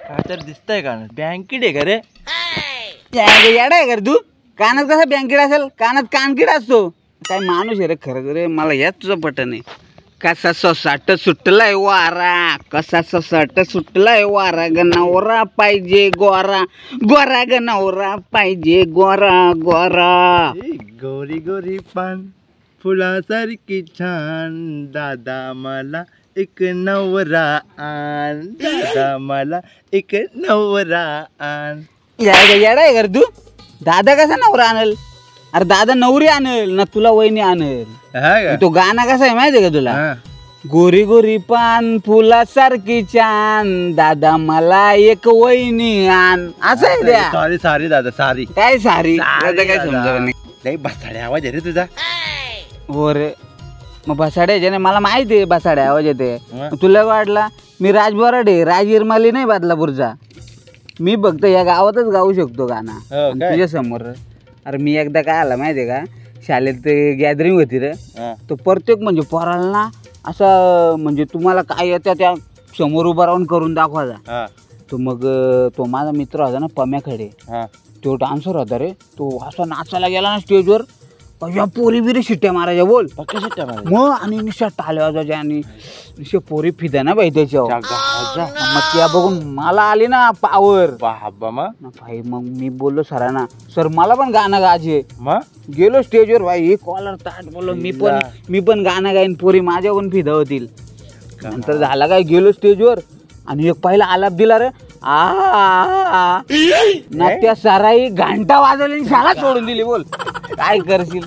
काय तर दिसतंय कानात बँकेट आहे का रे? येडा आहे का रे तू? कानात कसा बँकेट असेल? कानात कानकीड असतो. काय माणूस आहे रे खरं रे. मला याच तुझं पटन नाही. कसा सोसाट सुटलाय वारा, कसा सोसाट सुटलाय वारा, गणावरा पाहिजे गोरा, गोरा गणावरा पाहिजे गोरा गोरा. गोरी गोरी पान फुलासारखी छान, दादा मला एक नवरा आण, दादा मला एक नवरा आण. येडा आहे का रे तू? दादा कसा नवरा आणल? अरे दादा नवरी आणल ना, तुला वहिनी आणल. तो गाणं कसा आहे माहिती आहे का तुला? गोरी गोरी पान फुलासारखी छान, दादा मला एक वहिनी आण. असं आहे द्या. सॉरी सॉरी दादा सॉरी. काय सारी दादा काय समजलं नाही. लई बसाडे आवाज आहे रे तुझा. हो रे. मग बसाड्याचे नाही मला माहिती आहे. बसाड्या आवाज येते. तुला वाटला मी राज बोराडे, राज इरमाली नाही बदलापूरचा. मी फक्त या गावातच गाऊ शकतो गाणं तुझ्या समोर. अरे मी एकदा काय आला माहिती आहे का, शाळेत गॅदरिंग होती रे. तो प्रत्येक म्हणजे पोराला ना असं म्हणजे तुम्हाला काय येतं त्या समोर उभा राहून करून दाखवायचा. तो मग तो माझा मित्र होता ना पम्याकडे, तो डान्सर होता रे. तो असा नाचायला गेला ना स्टेजवर, या पोरी बिरी शिट्ट्या मारायच्या बोल. मग आणि निशा टाळ्या वाजायच्या आणि निशा पोरी फिदा ना बाई त्याच्यावर. मग त्या बघून मला आली ना पावर. भाई मग मी बोललो सरांना, सर मला पण गाणं गायचे. मग गेलो स्टेजवर भाई, एक कॉलर ताट बोललो मी पण गाणं गाईन, पोरी माझ्या पण फिदा होतील. नंतर झाला काय, गेलो स्टेजवर आणि एक पहिला आलाप दिला रे. ना त्या सराई घंटा वाजवली, शाळा सोडून दिली बोल. काय करशील?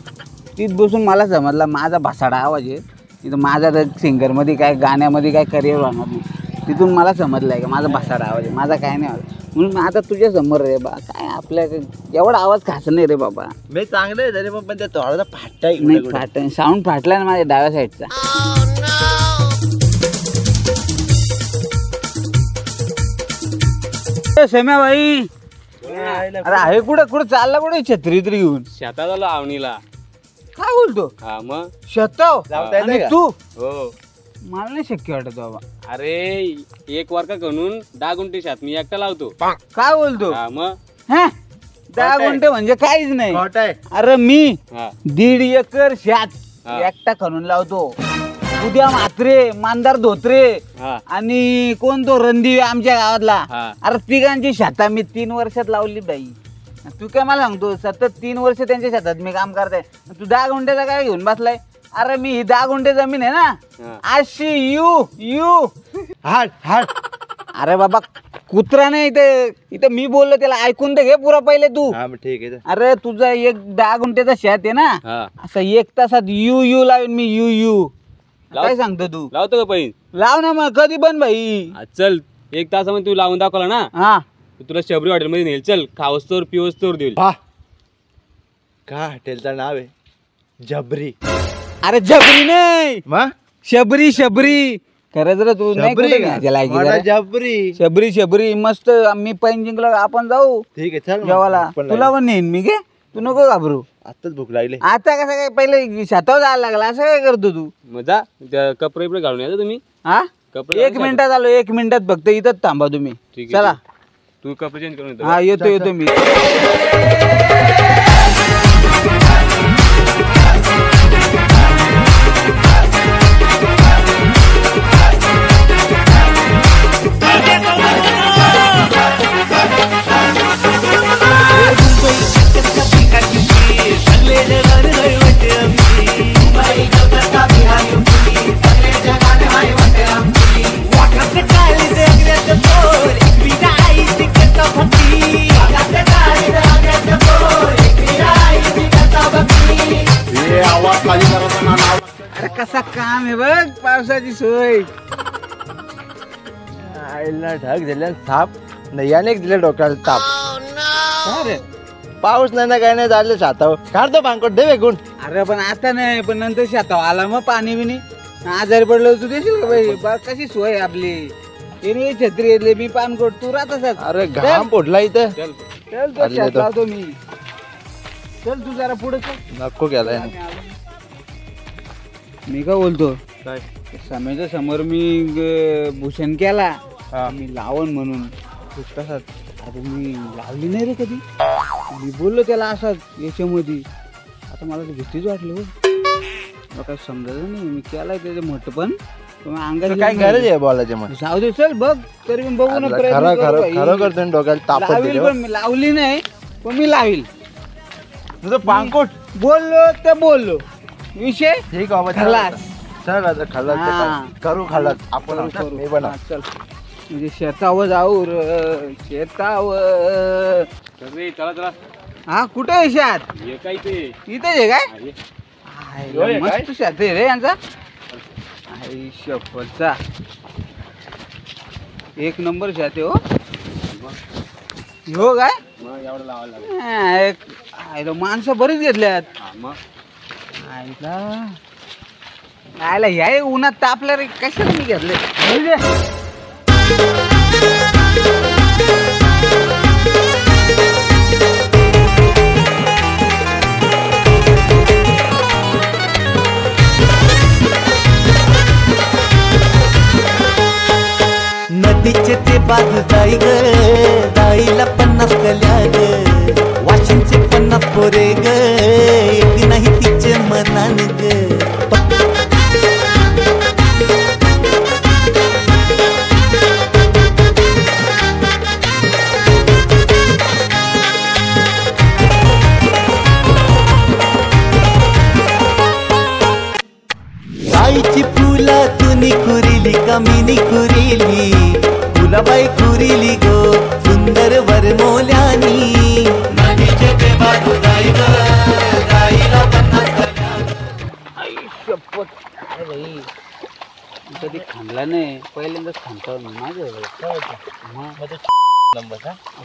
तिथ बसून मला समजला माझा भासाडा आवाज आहे. तिथं माझा तर सिंगरमध्ये काय गाण्यामध्ये काय करिअर होणार नाही. तिथून मला समजलं आहे का माझा भासाडा आवाज आहे, माझा काय नाही आवाज. म्हणून आता तुझ्या समोर रे बा, काय आपल्या एवढा आवाज खास नाही रे बाबा. मी चांगलं आहे तरी पण त्या थोडासा फाटताय. नाही फाट, साऊंड फाटला ना माझ्या डाव्या साईडचा. सेम्या भाई, अरे आहे कुठं कुठं चालला, कुठे छत्री तरी घेऊन? शेतात आलो आवणीला. काय बोलतो? हा मग शेताव तू? हो. मला नाही शक्य वाटत बाबा. अरे एक वर्का करून 10 गुंठे शेत मी एकटा लावतो. काय बोलतो? हा मग 10 गुंठे म्हणजे काहीच नाही. आहे. अरे मी 1.5 एकर शेत एकटा खणून लावतो. उद्या म्हात्रे, मांदार धोत्रे आणि कोण तो रणदिवे आमच्या गावातला, अरे तिघांची शेता मी 3 वर्षात लावली बाई. तू काय मला सांगतो, सतत 3 वर्ष त्यांच्या शेतात मी काम करताय. तू 10 गुंठ्याचा काय घेऊन बसलाय? अरे मी ही 10 गुंठे जमीन आहे ना, अशी यू हाड हाड. अरे बाबा कुत्रा नाही इथं मी बोललो त्याला ऐकून तर घे पुरा पहिले तू. ठीक आहे. अरे तुझा 10 गुंठ्याचा शेत आहे ना, असं 1 तासात यू लावेन मी. यू काय सांगतो तू? लावतो का पैन? लाव ना मग, कधी पण भाई. चल 1 तासामध्ये तू लावून दाखवला ना, हा तुला शबरी हॉटेल मध्ये नेल. चल खावस्तोर पिवस्तोर देईल. का हॉटेलचं नाव आहे? जबरी. अरे जबरी नाही, मग शबरी. खरंच रे तू नाही जबरी. शबरी मस्त. आम्ही पैन जिंकला, आपण जाऊ. ठीक आहे चल जेवायला. तुला पण नेईन मी. घे तू नको घाबरू. आताच भूक लागली. आता कसं काय, पहिले शेतावर जायला लागला असं काय करतो तू? मजा कपडे बिपडे घालून यायचं तुम्ही. हा 1 मिनिटात आलो. 1 मिनिटात फक्त इथंच थांबा तुम्ही. चला तू कपडे चेंज करून येतो. हा येतो मी. अरे कसा काम आहे बघ, पावसाची सोय. आईला ढग दिल्या ताप नाही, अनेक दिले डोक्याला ताप. अरे पाऊस नाही ना काय नाही झालं साताव. काढतो पांकोट दे वेगून. अरे पण आता नाही, पण नंतर शेतावर आला मग पाणी बिनी आजारी पडलो तू देशील का भाई? कशी सोय आपली. हिरवी छत्री येतली, मी पानकोट, तू राहत. अरे घाम पोटला इथं. चल मी. चल तू जरा पुढे चल. नको गेलाय. मी काय बोलतो, काय समोर मी भूषण केला मी लावण म्हणून. कशात? अरे मी लावली नाही रे कधी. मी बोललो त्याला असाच याच्यामध्ये. आता मला तर भीतीच वाटली हो. मला काही समजलं नाही. मी केलाय त्याचं मोठं पण तुम्ही अंगात काय गरज आहे बोलायचे मग? जाऊ दे चल बघ तरी मी बघू ना खरं खरं खरं करतो डोक्याला तापत लावील दिले. पण मी लावली नाही पण मी लावील. तुझं पांकुट बोललो तर बोललो विषय ठीक आहे बाबा, खलास. चल आता खलास ते हा. करू खलास आपण करू, आता करू. मी बनव. हा, चल म्हणजे शेतावर जाऊ र शेतावर. अरे चला चला. हा कुठे आहे शेत? हे काय ते इथेच आहे काय? अरे, आयला मस्त शेत आहे रे यांचा. आई शपथचा एक नंबर शेत आहे हो. हो काय मग एवढं लावायला लागलं. आयला माणसं बरीच घेतल्यात. हा मग आयला आयला ह्या उन्हात तापल्या रे कशाला मी घेतले. जाऊ दे. नदीचे ते बाज जाई ग जाईला 50 कल्या ग वाशिंचे 50 पोरे ग एक नाही तिचे मनान ग. आईची फुला तुनी खुरिली कमीनी खुरिली फुलाबाई खुरिली गो सुंदर वरमोल्यानी. नदीचे ते बाजू जाई ग जाईला 50 कल्या ग. आई शपथ अरे भाई मी कधी खाल्ला नाही पहिल्यांदाच खातो माझं नंबर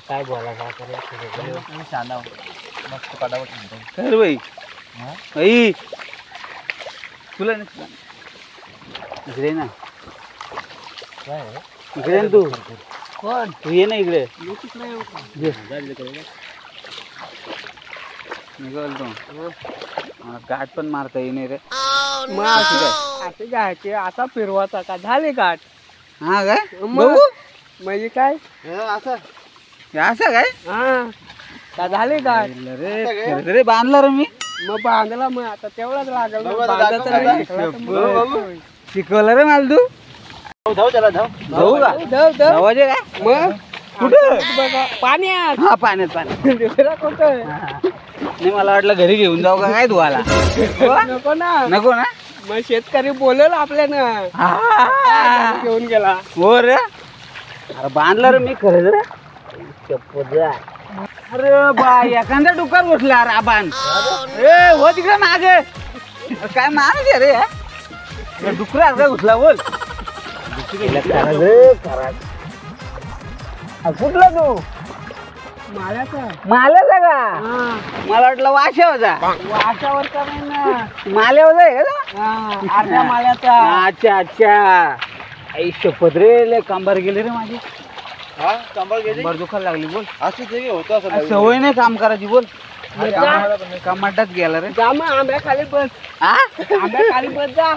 काय बोलायचं करायचं सांगा मस्त पटापट म्हणतो. कर भाई आई तुला नाही इकडे ना इकडे ना तू कोण तू ये ना इकडे निघाल तू मला गाठ पण मारता येई नाही रे. आता घ्यायचे आता फिरवाचा का झाले गाठ. हा काय मग? बघू म्हणजे काय असं हे असं काय हा का झाले गाठ. रे रे बांधला रे मी. मग बांधला मग आता तेवढाच लागल बघू मग आता बांधायचं दाखव नाही. आता. शिकला तर मग. शिकवलं रे मला तू धाव त्याला धाव. जाऊ का धव, धव. जावाचे काय मग कुठं बघा पाण्यात हा पाण्यात पाण्यात. तिकडं कुठं नाही मला वाटलं घरी घेऊन जाऊ का काय धुवाला. नको ना नको ना मग शेतकरी बोलेल आपल्यानं हा. घेऊन गेला. हो रे अरे बांधला रे मी खरंच रे शपथ जा. अरे बा एखादा डुक्कर बसला अरे बांध ए हो तिकडे मागे काय मागे रे डुकरा का घुसला बोल कुठला तू माल्याचा माल्याचा का हा मला वाटलं वाशावचा वाशावर का नाही ना. माल्यावर आहे का हा, अर्ध्या माल्याचा. अच्छा अच्छा आई शपथ रे लय कंबर गेली रे माझी. हा कंबर गेली कंबर दुखायला लागली बोल. असं ते होतं असं अरे सवय नाही काम करायची बोल. कमाटात गेला रे. जा मग आंब्या खाली बस. हा आंब्या खाली बस जा.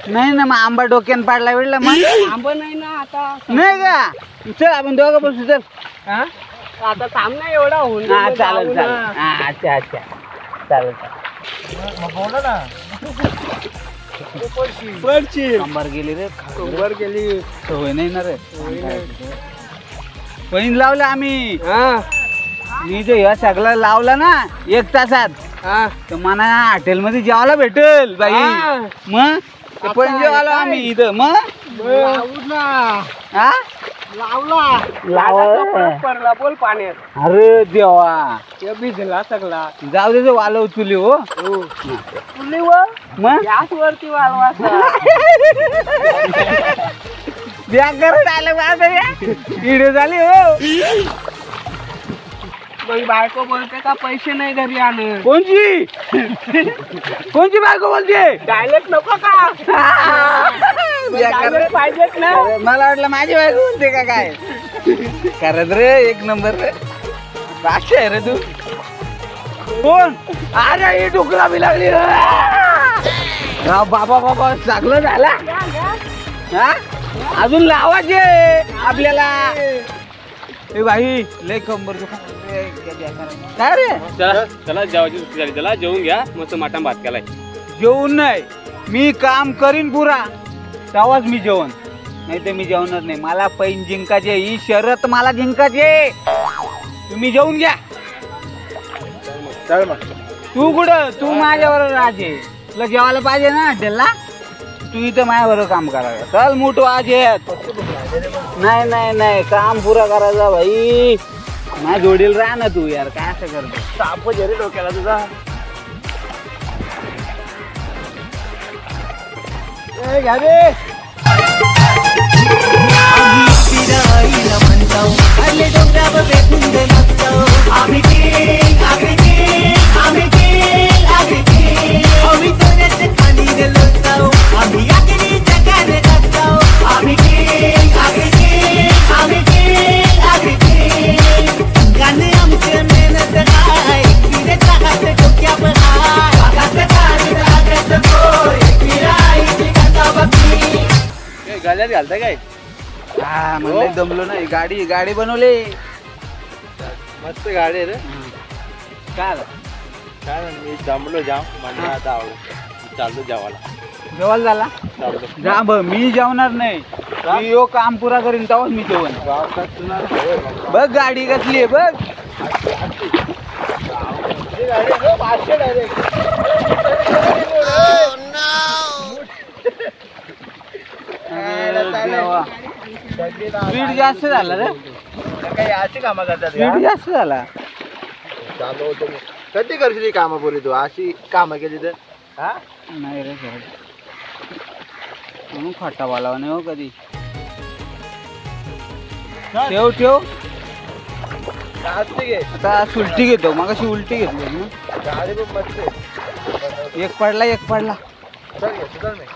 नाही ना मग आंबा डोक्यान पाडला वेळला मग आंबा नाही ना आता. नाही का चल आपण दोघं बसू चल. हा? आता थांब ना एवढा होऊन हा गेलं, चालेल जाऊ चालेल ना. हा अच्छा अच्छा चालेल मग बोला ना. पडशील. कंबर गेली रे वर गेली. सवय नाही ना रे पैन लावलं आम्ही. हा मी जे ह्या सगळं लावलं ना 1 तासात हा तर मला हॉटेलमध्ये जेवायला भेटेल बाई. हा. मग ते आता पण जेवायला आहे आम्ही इथं मग लावला हा लावला लावला. पडला बोल पाण्यात. अरे देवा ते भिजला सगळा. जाऊ दे वालव चुली हो चुलीवर मग गॅस वरती वालवाचा. व्याकरण आलं व्हिडिओ झाली हो. मग बायको बोलते का पैसे नाही घरी आणत. कोणची कोणची बायको बोलते डायलेक्ट नको का. डायलेक्ट पाहिजेत ना. अरे, मला वाटलं माझी बायको बोलते का काय करत रे एक नंबर रे. बादशाह आहे रे तू. कोण अरे ही डुकरा बी लागली रे. राव बाबा बाबा चांगलं झाला हा अजून लावायचे आपल्याला. ए भाई लय कंबर काय रे चला चला जेवायची सुट्टी झाली, चला जेवून घ्या, मस्त मटण भात केलाय. जेवण नाही, मी काम करीन पुरा तेव्हाच मी जेवण, नाही तर मी जेवणार नाही. मला पैन जिंकायचे, ही शर्यत मला जिंकायचे. तुम्ही जेवून घ्या. चल मग. तू कुठं, तू माझ्याबरोबर राजे, तुला जेवायला पाहिजे ना हॉटेलला, तू इथं माझ्याबरोबर काम करायला. चल मोठो आज येत. नाही नाही नाही, काम पुरा करायचा भाई. माझ्या जोडील राहा ना तू यार, काय असं करतो. ताप जरी डोक्याला तुझा. घ्या रे. आम्ही फिरायला म्हणतो, आले डोंगरावर बेधुंद नाचतो. आम्ही king, आम्ही king, आम्ही king, आम्ही king. आम्ही सोन्याच्या खाणीने लोटतो, आम्ही अग्नीच्या गाणे गातो. आम्ही king, आम्ही king, आम्ही king, आम्ही king. गाणे आमचे मेहनत आहे, फिरत राहत डोक्यावर हाय. वाघाचं गाणी रागाचं बोल, फिरायची कथा बघी. गळ्यात घालता काय? हा म्हणलं दमलो नाही. गाडी गाडी बनवली. मस्त गाडी आहे रे. काय काय म्हणून मी जमलो जाम, मला आता आवडत. चालतो जेवायला. जेवायला झाला चालतो. जा ब, मी जेवणार नाही. मी यो काम पुरा करीन तेव्हाच मी जेवण. बघ गाडी कसली आहे बघ. स्पीड जास्त झाला रे. काही अशी कामं करतात स्पीड जास्त झाला. चालू होतो मी. कधी करशील ही कामं पुरी तू? अशी कामं केली तर हा? नाही रे सर, म्हणून खट्टा बोलावा नाही हो कधी. ठेव ठेव. असते घे. आता सुलटी घेतो, मग अशी उलटी घेतली ना. गाडी पण मस्त आहे. एक पडला एक पडला. चल घे, चल नाही.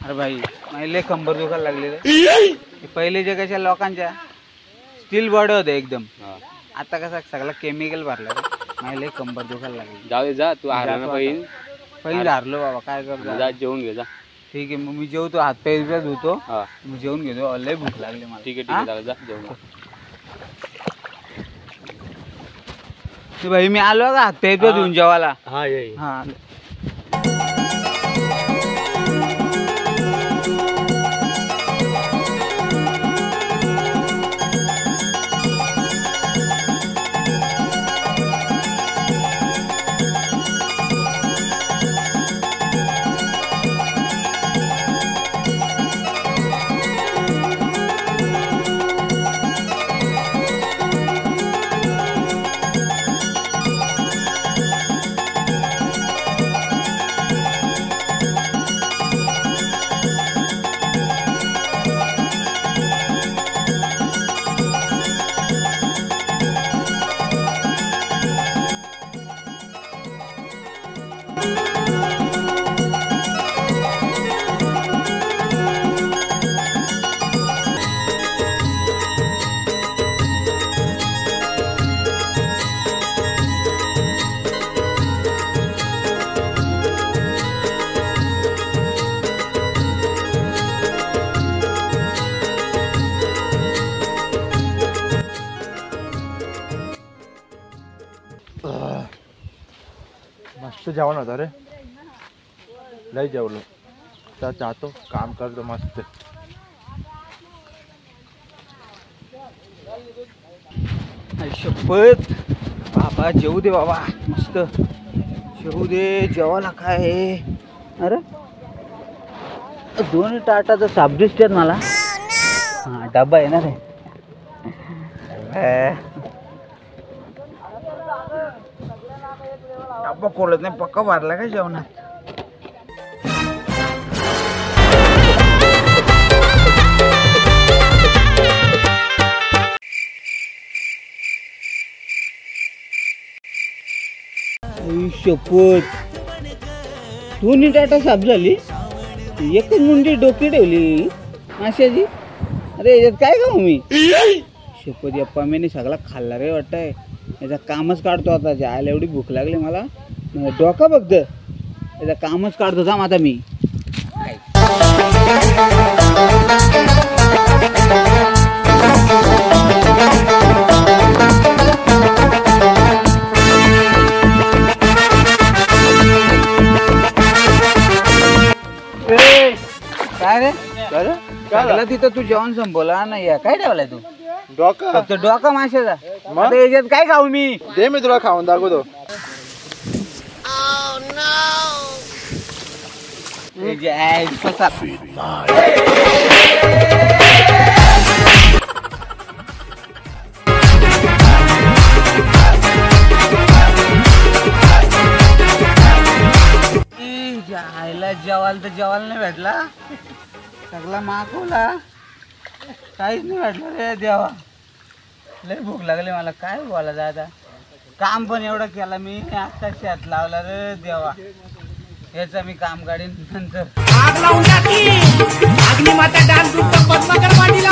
अरे भाई मला कंबर दुखायला लागले रे. पहिले जगाच्या लोकांच्या स्टील बॉडी होते एकदम, आता कसं सगळं केमिकल भरलं रे. मला कंबर दुखायला लागली. जाऊ दे, जा तू हारला पाहिजे. पहिले हारलो बाबा, काय करतो. जा जेवून घे जा. ठीक आहे मग मी जेवतो, हात पाय धुतो, हा मी जेवून घेतो. लय भूक लागली मला. ठीक आहे ठीक आहे, जा जेवून घे. ते भाई मी आलो का हात पाय धुवून जेवायला. हा ये. हा मस्त जेवण होतं रे, लय जेवलो. तर जातो काम करतो मस्त. शपथ बाबा, जेवू दे बाबा, मस्त जेवू दे. जेवायला काय आहे? अरे 2 ताटाचं साप दिसतात मला. हा डब्बा येणार आहे. डब्बा खोलत नाही, पक्का भरला काय जेवणात. शपथ, 2 टाटा साफ झाली, एकच मुंडी डोकी ठेवली माशाची. अरे याच्यात काय खाऊ मी? शपथ, या पम्याने सगळा खाल्ला रे वाटतंय. याचा कामच काढतो आता. जायला एवढी भूक लागली मला, डोका बघत याचा कामच काढतो. थांब आता मी. काय रे सगळं तिथं तू जेवण संपवला नाही, काय ठेवलाय तू? डोका, फक्त डोका माशाचा. आता याच्यात काय खाऊ मी? दे मी तुला खाऊन दाखवतो. जेवायला तर जेवायला नाही भेटला, सगळा मागवला, काहीच नाही भेटलं रे देवा. लय भूक लागली मला, काय बोलायचं आता. काम पण एवढं केलं मी, आता शेत लावला रे देवा. याचं मी काम काढीन नंतर. आग लावून टाकी, अग्निमाता डान्स ग्रुप पद्माकर पाटील